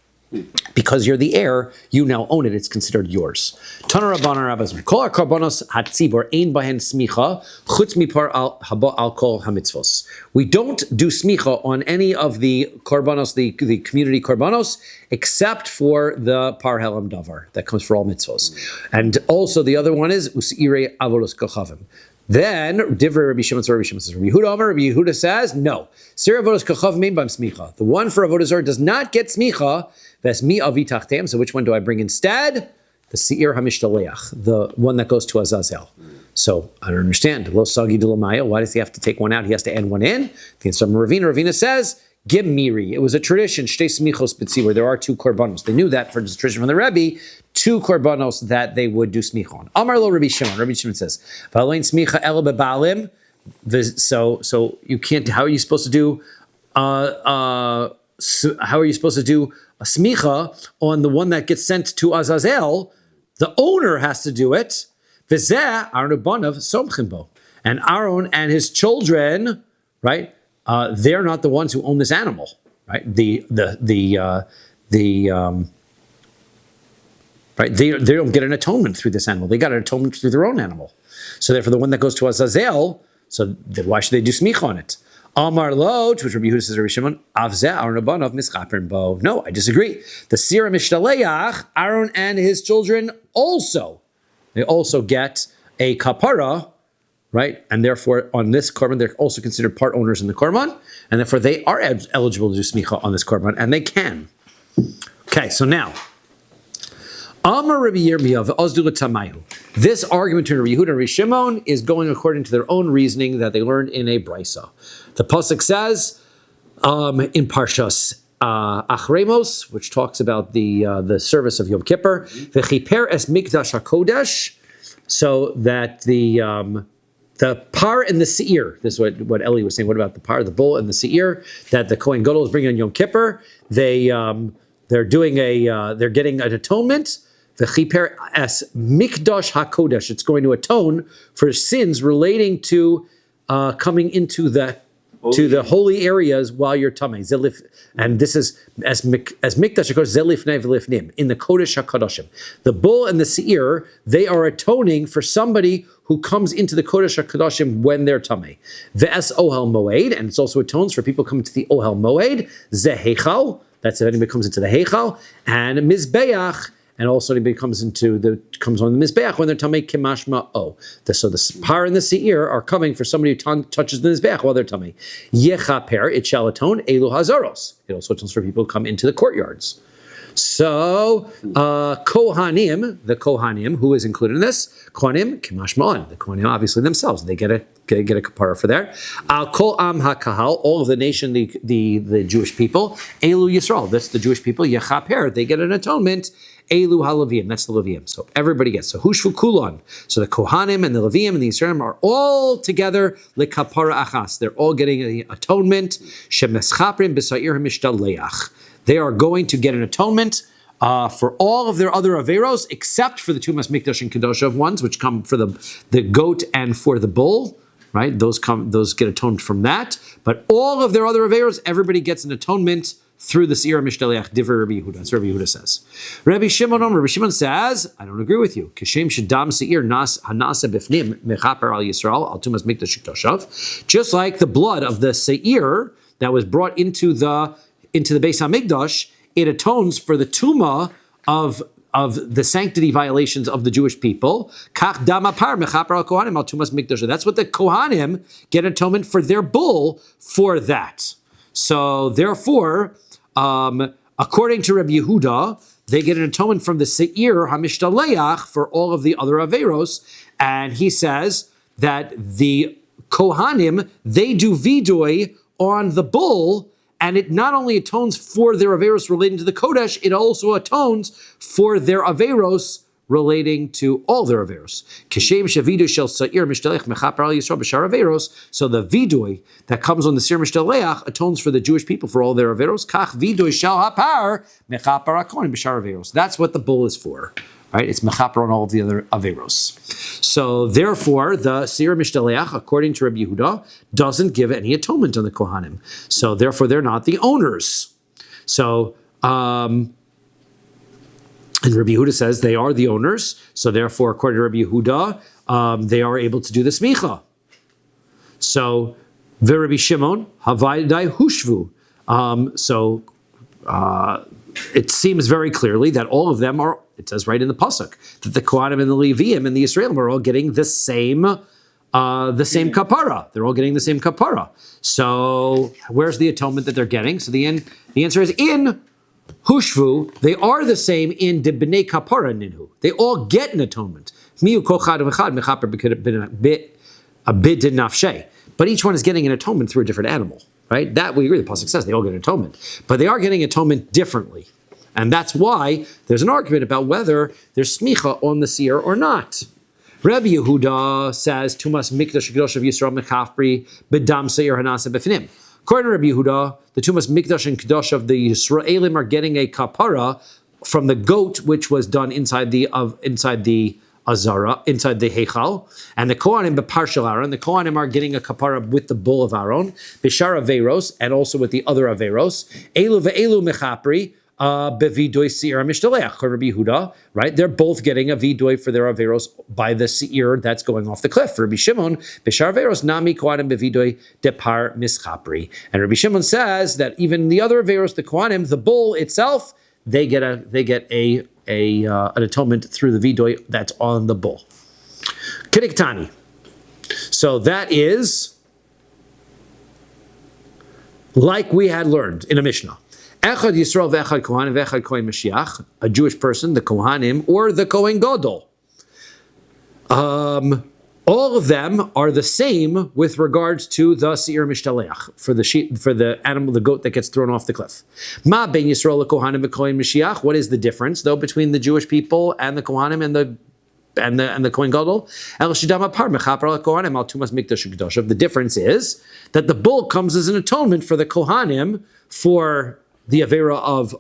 Because you're the heir, you now own it, it's considered yours. Tana Rabbanan, rabbis, kol korbanos hatzibor ein bahen smicha chutz mipar al kol hamitzvos. We don't do smicha on any of the korbanos, the community korbanos, except for the par helam davar that comes for all mitzvos. And also the other one is usirei avodos kochavim. Then, Divrei Rabbi Shimon says, Rabbi Yehuda says, no. Sir avodas kochav mein bam smicha. The one for avodah zarah does not get smicha. Ves mi avi tachtem. So which one do I bring instead? the Seir HaMishtaleach, the one that goes to Azazel. So I don't understand. Lo Sagi de Lamaya. Why does he have to take one out? He has to add one in. The answer of Ravina says, Gib Miri. It was a tradition, Shtei Smichos B'tzi, where there are 2 korbanos. They knew that for the tradition from the Rebbe, 2 korbanos that they would do smicha on. Amar lo Rabbi Shimon. Rabbi Shimon says, V'aloin smicha el bebalim. So you can't. How are you supposed to do? How are you supposed to do a smicha on the one that gets sent to Azazel? The owner has to do it. V'zeh Aaron ubanav somchin bo, and Aaron and his children, right? They're not the ones who own this animal, right? Right? They don't get an atonement through this animal. They got an atonement through their own animal. So therefore, the one that goes to Azazel, so why should they do smicha on it? Amar lo, to which Rabbi Yehuda says, Rabbi Shimon, Avzeh Aaron abanav mischaperin bo. No, I disagree. The Sira Mishtaleach, Aaron and his children they also get a kapara, right? And therefore, on this korban, they're also considered part owners in the korban, and therefore they are eligible to do smicha on this korban, and they can. Okay, so now, Amar Rabbi Yirmiyav v'ozdu l'tamayu. This argument between Rabbi Yehuda and Rabbi Shimon is going according to their own reasoning that they learned in a brisa. The pasuk says in Parshas Achremos, which talks about the service of Yom Kippur, v'chiper es mikdash hakodesh, so that the par and the seir, this is what Eli was saying, what about the par, the bull and the seir, that the Kohen Gadol is bringing on Yom Kippur, they're getting an atonement, the chiper es mikdash hakodesh, it's going to atone for sins relating to coming into the holy areas while you're tamei. And this is as mikdash hakodesh zelifnei v'lifnim in the kodesh hakadoshim. The bull and the seir, they are atoning for somebody who comes into the kodesh hakadoshim when they're tamei. Ve'es ohel moed, and it's also atones for people coming to the ohel moed. Zehechal, that's if anybody comes into the heichal, and mizbeach. And also anybody comes on the Mizbeach when they're tamei kimashma o. So the par and the seir are coming for somebody who touches the Mizbeach while they're tamei. Yechaper, it shall atone, elu hazaros. It also atones for people who come into the courtyards. So Kohanim, the Kohanim, who is included in this? Kohanim kimashma'on. The Kohanim obviously themselves, they get a kapara for there. Al kol am hakahal, all of the nation, the Jewish people. Elu Yisrael, that's the Jewish people. Yechaper, they get an atonement. Elu haLeviim, that's the Leviim. So everybody gets. So Hushvu Kulon. So the Kohanim and the Leviim and the Yisraelim are all together lekapara achas. They're all getting an atonement. Shemeschaprim b'sa'ir mishtaleach. They are going to get an atonement for all of their other averos, except for the Tumas Mikdash and Kedoshav ones, which come for the goat and for the bull. Right? Those get atoned from that. But all of their other averos, everybody gets an atonement through the Seir Mishtaleach, Divrei Rabbi Yehuda. That's what Rabbi Yehuda says. Rabbi Shimon says, I don't agree with you. Kashem shedam Seir hanasa bifnim mechaper al Yisrael al tumas mikdash kedoshav. Just like the blood of the Seir that was brought into the Beis HaMikdash, it atones for the tuma of the sanctity violations of the Jewish people. Kach dama par mechaper al kohanim al tumas mikdash. That's what the kohanim get atonement for their bull for that. So therefore, according to Rabbi Yehuda, they get an atonement from the Seir HaMishtaleach for all of the other Averos, and he says that the Kohanim, they do vidui on the bull, and it not only atones for their Averos relating to the Kodesh, it also atones for their Averos relating to all their Averos. Kishem shavidu shel Seir Mishtaleach mechaper al Yisrael b'shar Averos. So the vidui that comes on the Seir Mishtaleach atones for the Jewish people for all their Averos. Kach vidui shel hapar mechaper akonim b'shar Averos. That's what the bull is for, right? It's mechaper on all of the other Averos. So therefore, the Seir Mishtaleach, according to Rabbi Yehuda, doesn't give any atonement on the Kohanim. So therefore, they're not the owners. So. And Rabbi Yehuda says they are the owners, so therefore, according to Rabbi Yehuda, they are able to do the smicha. So, Rabbi Shimon, Havaydai Hushvu. It seems very clearly that all of them are, it says right in the pasuk, that the Kohanim and the Leviim and the Yisraelim are all getting the same kapara. They're all getting the same kapara. So, where's the atonement that they're getting? So the answer is in Hushvu, they are the same in the B'nei Kapara Ninhu. They all get an atonement. Miu kol chad v'chad mechaper a bid in nafshe. But each one is getting an atonement through a different animal, right? That we agree, the Pasuk says they all get an atonement. But they are getting atonement differently. And that's why there's an argument about whether there's smicha on the seer or not. Rabbi Yehuda says, Tumas mikdash gdosh of Yisrael mechafri bedam seir hanasa b'finim. According to Rabbi Yehuda, the Tumas mikdash and kadosh of the Yisraelim are getting a kapara from the goat, which was done inside the Azara, inside the Heichal, and the Kohanim beparshal Aaron. The Kohanim are getting a kapara with the bull of Aaron, bishar averos, and also with the other averos. Elu ve'elu mechapri. Bevidoy seir mishtaleach, Rabbi Yehuda, right? They're both getting a vidoy for their averos by the seir that's going off the cliff. Rabbi Shimon, b'shar averos nami kohanim bevidoy depar mischapri, and Rabbi Shimon says that even the other averos, the kohanim, the bull itself, they get an atonement through the vidoy that's on the bull. Kediktani. So that is like we had learned in a Mishnah. Echad Yisrael ve'echad Kohanim ve'echad Kohen Mashiach, a Jewish person, the Kohanim, or the Kohen Gadol. All of them are the same with regards to the Seir Mishtaleach, for the sheep, for the animal, the goat that gets thrown off the cliff. Ma ben Yisrael Kohanim ve'Kohen Mashiach. What is the difference, though, between the Jewish people and the Kohanim and the Kohen Gadol? The difference is that the bull comes as an atonement for the Kohanim for the Avera of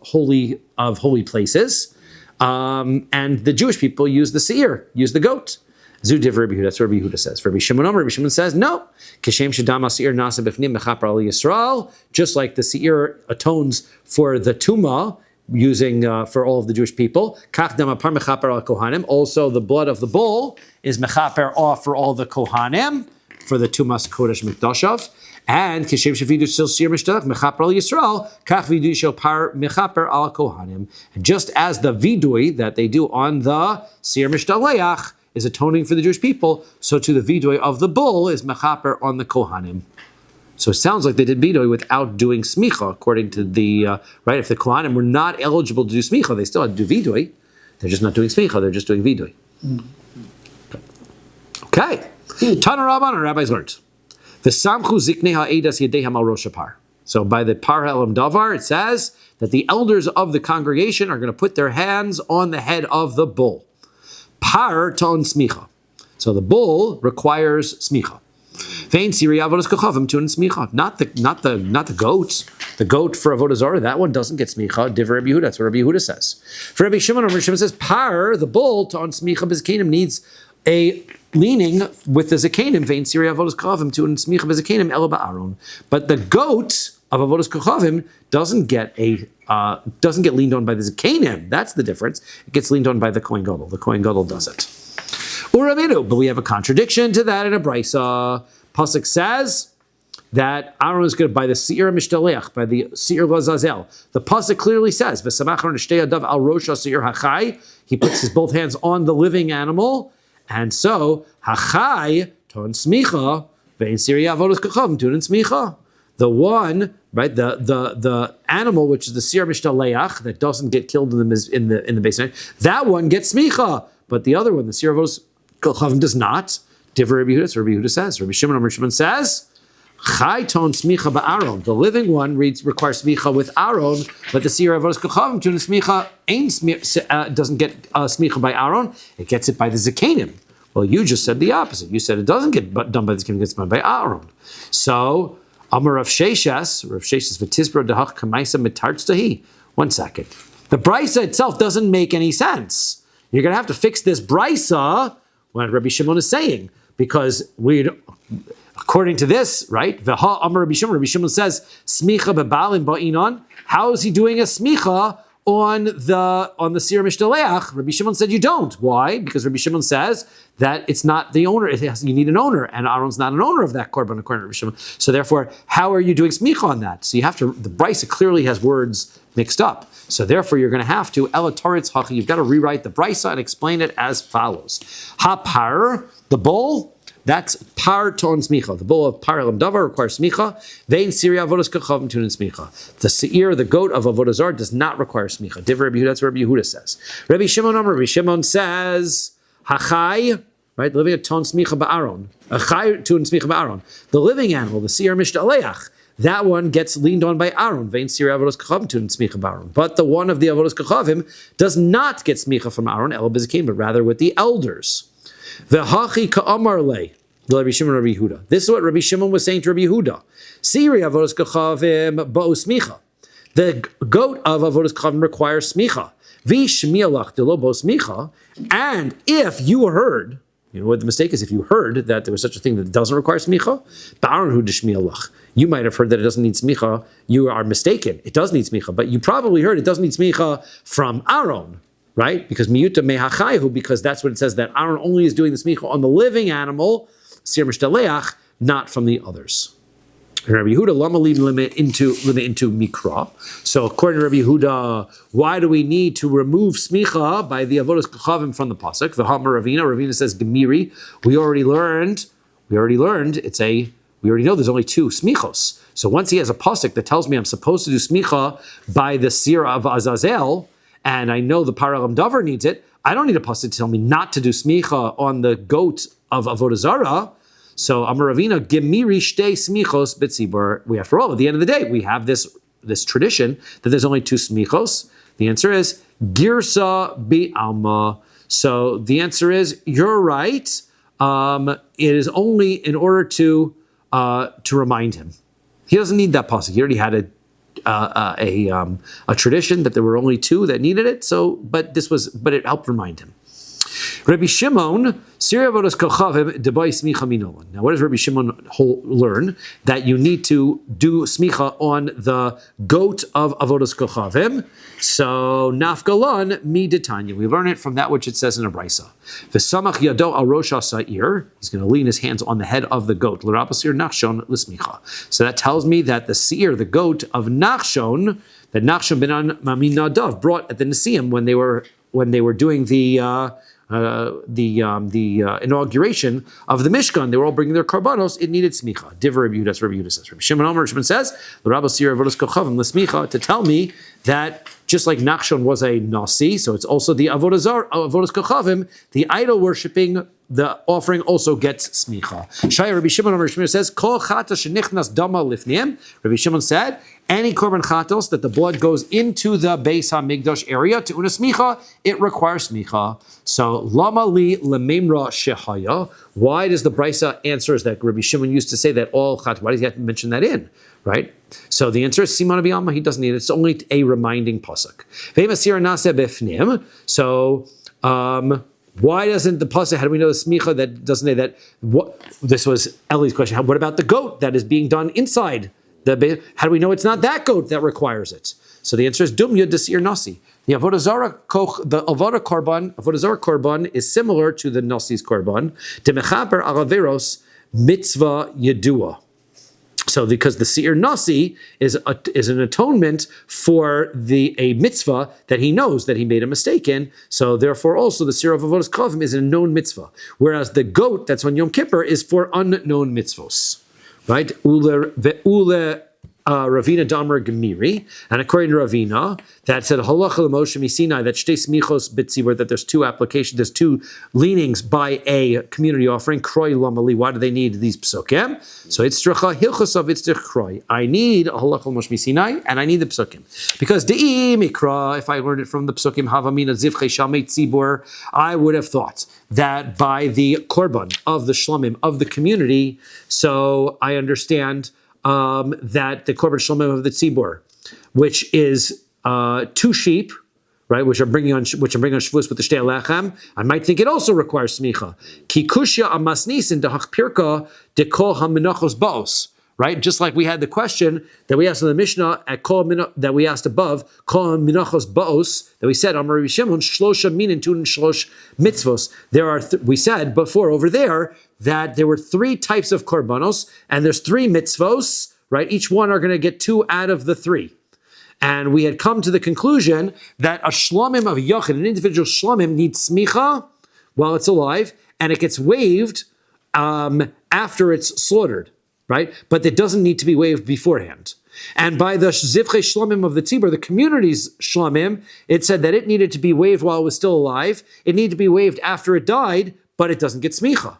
holy places, and the Jewish people use the seir, use the goat. Zudiv Rabbi Yehuda, that's what Rabbi Yehuda says. Rabbi Shimon says no. Kishem shedam seir nasa b'fnim mechaper al Yisrael, just like the seir atones for the tuma, using for all of the Jewish people. Kach dam apar mechaper al kohanim. Also, the blood of the bull is mechaper off for all the kohanim for the tumas kodesh mikdashav. And kishem shevidu sil seir mishtalach mechaper al Yisrael, kach vidu shel par mechaper al kohanim. And just as the vidui that they do on the seir mishtaleach is atoning for the Jewish people, so to the vidui of the bull is mechaper on the kohanim. So it sounds like they did vidui without doing smicha, according to the right. If the kohanim were not eligible to do smicha, they still had to do vidui. They're just not doing smicha; they're just doing vidui. Okay. Tana Rabban, our rabbis learned. The Samchu Ziknei Ha'edas Yedeham Al Rosh Par. So by the Par Elam Davar, it says that the elders of the congregation are going to put their hands on the head of the bull. Par ton smicha. So the bull requires smicha. Vein siri avodas kochavim tun smicha. Not the goat. The goat for avodah zarah, that one doesn't get smicha. Div Rabbi Yehuda. That's what Rabbi Yehuda says. For Rabbi Shimon says par, the bull ton smicha bezekanim needs a leaning with the zekanim. Vein siri avodas kochavim tun smicha bezekanim elo ba'aron. But the goat of avodas kochavim doesn't get leaned on by the zekanim. That's the difference. It gets leaned on by the kohen gadol. The kohen gadol does it. Uraminu, but we have a contradiction to that in a brisa. Pasuk says that Aaron is going to by the seir mishtaleach, by the seir lazazel. The pasuk clearly says v'samachar nishtei adav al rosha seir hachai. He puts his both hands on the living animal, and so hachai ton smicha vein siri avodas kochavim tun smicha. The one, right, the animal which is the seir mishtaleach that doesn't get killed in the basement, that one gets smicha, but the other one, the seir avodas kochavim, does not. Divrei Rabbi Yehuda, so Rabbi Yehuda says. Rabbi Shimon says, Chai ton smicha ba'aron. The living one requires smicha with Aaron, but the seir avodas kochavim tun smicha doesn't get smicha by Aaron. It gets it by the zekanim. Well, you just said the opposite. You said it doesn't get done by the zekanim, it gets done by Aaron. So Amar Rav Sheshes v'tizbro dehach kamaisa mitartztahi. 1 second. The brisa itself doesn't make any sense. You're going to have to fix this brisa, what Rabbi Shimon is saying, because according to this, right? V'ha Amar Rabbi Shimon says smicha bebalim ba'inon. How is he doing a smicha on the seir mishtaleach? Rabbi Shimon said you don't. Why? Because Rabbi Shimon says that it's not the owner. You need an owner, and Aaron's not an owner of that korban according to Rabbi Shimon. So therefore, how are you doing smicha on that? So you have to. The brisa clearly has words mixed up. So therefore, you're going to have to elatoritz hachi. You've got to rewrite the brisa and explain it as follows: Hapar, the bull, That's par ton smicha. The bull of par elam davar requires smicha. Vein siri avodas kachavim tunin smicha. The seir, the goat of avodah zarah, does not require smicha. Divrei Rabbi Yehuda, that's what Rabbi Yehuda says. Rabbi Shimon says, hachai, right, living a ton smicha ba'aron. Hachai tun smicha ba'aron. The living animal, the seir mishtaleach, that one gets leaned on by Aaron. Vein siri avodas kachavim tunin smicha ba'aron. But the one of the avodas kachavim does not get smicha from Aaron, el bezakim, but rather with the elders. V'hachi ka'amar le. Rabbi Shimon, Rabbi Yehuda. This is what Rabbi Shimon was saying to Rabbi Yehuda. Siri avodas kachavim ba'u smicha. The goat of avodas kachavim requires smicha. V'shmialach delo bo smicha. And if you heard, you know what the mistake is, if you heard that there was such a thing that doesn't require smicha, ba'aron hu d'shmialach. You might have heard that it doesn't need smicha. You are mistaken. It does need smicha, but you probably heard it doesn't need smicha from Aaron. Right? Because miyuta mehachayhu, because that's what it says, that Aaron only is doing the smicha on the living animal, sir mishtaleach, not from the others. And Rabbi Yehuda, lama limit into mikra. So according to Rabbi Yehuda, why do we need to remove smicha by the avodas kachavim from the pasuk? The Hamar Ravina says gemiri. We already learned. We already know there's only two smichos. So once he has a pasuk that tells me I'm supposed to do smicha by the seer of Azazel, and I know the Paralam Davar needs it, I don't need a pasuk to tell me not to do smicha on the goat of Avodah Zarah. So Amar Ravina, Gemiri shtei smichos b'tzibur. We, after all, at the end of the day, we have this tradition that there's only two smichos. The answer is girsa bi'alma. So the answer is, you're right. It is only in order to remind him. He doesn't need that pasuk. He already had a tradition that there were only two that needed it. So, but it helped remind him. Rabbi Shimon, Siri avodas kachavim debai smicha minolan. Now, what does Rabbi Shimon learn? That you need to do smicha on the goat of avodas kachavim. So nafgalan mi detanya. We learn it from that which it says in a brisa. V'samach yado al rosh ha'sa'ir. He's going to lean his hands on the head of the goat. L'rabasir nachshon l'smicha. So that tells me that the seir, the goat of Nachshon, that Nachshon ben Mamin Nadav brought at the Nisim when they were doing the inauguration of the Mishkan, they were all bringing their karbanos. It needed smicha. Divrei Rabbi Yehuda, Rabbi Yehuda says. Rabbi Shimon says, "L'Rabbi Sir avodas kachavim l'smicha," to tell me that just like Nachshon was a nasi, so it's also the avodas kachavim, the idol worshiping. The offering also gets smicha. Shai Rabbi Shimon says, "Kol chata shenichnas dama lifneim." Rabbi Shimon said, any korban chatos that the blood goes into the Beis Hamikdash area to una smicha, it requires smicha. So lama li lememra shehaya. Why does the brisa answers that Rabbi Shimon used to say that all chat? Why does he have to mention that in? Right? So the answer is simon b'alma. He doesn't need it. It's only a reminding pasuk. Ve'masir nase b'fnim. So. Why doesn't the pasuk? How do we know the smicha that doesn't say that? What this was Ellie's question. What about the goat that is being done inside the? How do we know it's not that goat that requires it? So the answer is dum yud desir nasi. The avodah zarah korban is similar to the nasi's korban. Demechaper alaveros mitzvah yedua. So, because the seir nasi is an atonement for a mitzvah that he knows that he made a mistake in. So, therefore, also the seir of avodas kavim is a known mitzvah, whereas the goat that's on Yom Kippur is for unknown mitzvos, right? Ravina Damar Gemiri, and according to Ravina, that said halacha l'Moshe misinai that shtei smichos b'tzibur, that there's two applications, there's two leanings by a community offering. Kroi lamali. Why do they need these psukim? So it's tzricha hilchos of it's kroi. I need a halacha l'Moshe misinai, and I need the psukim because de'i mikra. If I learned it from the psukim havamina zivchei shalmei tzibur, I would have thought that by the korban of the shlamim of the community. So I understand. That the korban shlomim of the tzibur, which is 2 sheep, right, which I'm bringing on Shavuos with the shtei lechem, I might think it also requires smicha. Ki kushya amasnisin dehach pirka dekol ha-menachos baos. Right, just like we had the question that we asked in the Mishnah that we asked above, kol minachos baos, that we said Amar Rabbi Shimon shlosha minin tunin shlosh mitzvos. There are we said before over there that there were 3 types of korbanos and there's 3 mitzvos. Right, each one are going to get 2 out of the 3, and we had come to the conclusion that a shlomim of yochid, an individual shlomim, needs smicha while it's alive, and it gets waived after it's slaughtered, right? But it doesn't need to be waived beforehand. And by the Zivchei Shlomim of the Tzibur, the community's Shlomim, it said that it needed to be waived while it was still alive. It needed to be waived after it died, but it doesn't get smicha.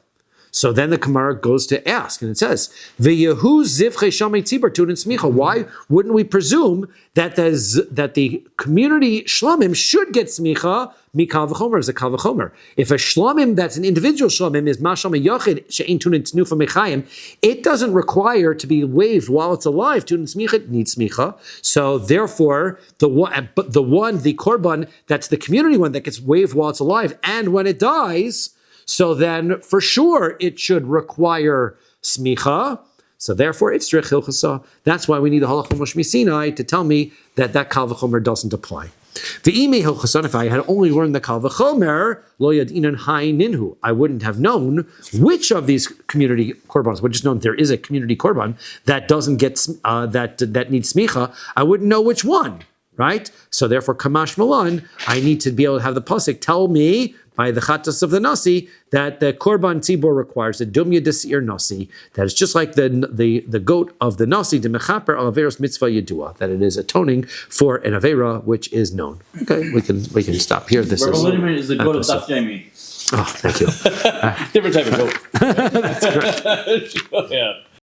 So then the Gemara goes to ask, and it says, "V'yehu zivchei shamei tzibur tunin smicha." Why wouldn't we presume that the community shlomim should get smicha? Mikal v'chomer is a kal v'chomer. If a shlomim that's an individual shlomim is mashal meyachid she'ein tunin tznufa mechayim, it doesn't require to be waived while it's alive. Tunin smicha, it needs smicha. So therefore, the korban that's the community one that gets waived while it's alive, and when it dies. So then, for sure, it should require smicha. So therefore, it's drich hilchasa. That's why we need the halach Moshe Sinai to tell me that kal v'chomer doesn't apply. V'imei hilchasa, if I had only learned the kal v'chomer, lo yadinan hai ninhu, I wouldn't have known which of these community korbans. Would just known there is a community korban that doesn't get that needs smicha. I wouldn't know which one, right? So therefore, kamash malan, I need to be able to have the pasuk tell me by the chatas of the nasi that the korban tzibur requires the dumya desir nasi, that it's just like the goat of the nasi, the mechaper al averos mitzvah yedua, that it is atoning for an avera which is known. Okay, we can stop here. This Loiterman is the goat of Daf Yomi. Oh, thank you. Different type of goat. That's great. Yeah.